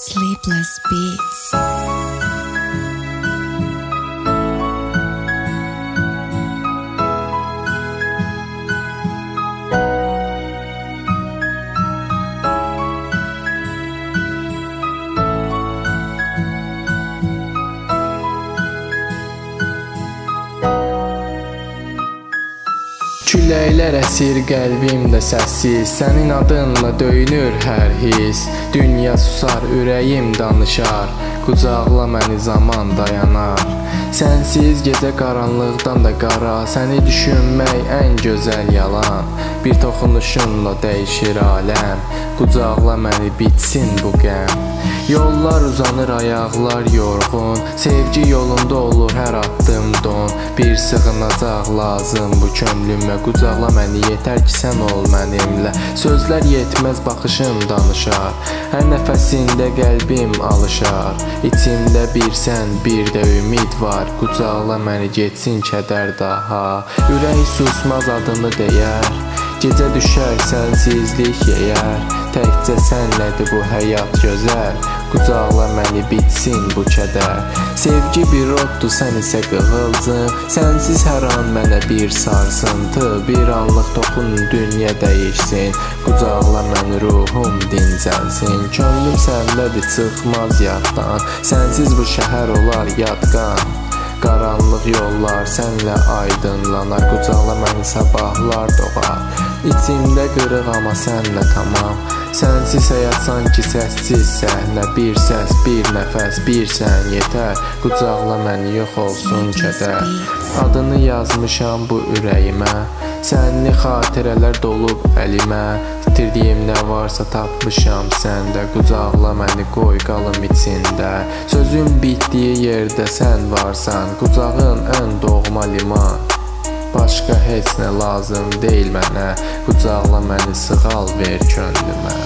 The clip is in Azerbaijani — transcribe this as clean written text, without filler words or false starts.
Sleepless Beats. Küləklər əsir qəlbimdə səssiz, sənin adınla döyünür hər his. Dünya susar, ürəyim danışar, qucaqla məni zaman dayanar. Sənsiz gecə qaranlıqdan da qara, səni düşünmək ən gözəl yalan. Bir toxunuşunla dəyişir aləm, qucaqla məni bitsin bu qəm. Yollar uzanır, ayaqlar yorğun, sevgi yolunda olur hər addım don. Bir sığınacaq lazım bu könlümə, qucaqla məni, yetər ki sən ol mənimlə. Sözlər yetməz, baxışım danışar, hər nəfəsində qəlbim alışar. İçimdə bir sən, bir də ümid var, qucaqla məni, getsin kədər daha. Ürək susmaz, adını deyər, gecə düşər, sənsizlik yeyər. Təkcə sənlədir bu həyat gözəl, qucaqla məni, bitsin bu kədər. Sevgi bir oddur, sən isə qığılcım, sənsiz hər an mənə bir sarsıntı. Bir anlıq toxun, dünya dəyişsin, qucaqla məni, ruhum dincəlsin. Könlüm səndədir, çıxmaz yaddan, sənsiz bu şəhər olar yadqan. Qaranlıq yollar sənlə aydınlanar, qucaqla məni, sabahlar doğar. İçimdə qırıq amma sənlə tamam, sənsiz həyat sanki səssiz səhnə. Bir səs, bir nəfəs, bir sən yetər, qucaqla məni, yox olsun kədər. Adını yazmışam bu ürəyimə, sənli xatirələr dolub əlimə. İtirdiyim nə varsa tapmışam səndə, qucaqla məni, qoy qalım içində. Sözün bitdiyi yerdə sən varsan, qucağın ən doğma liman. Başqa heç nə lazım deyil mənə, qucaqla məni, sığal ver könlümə.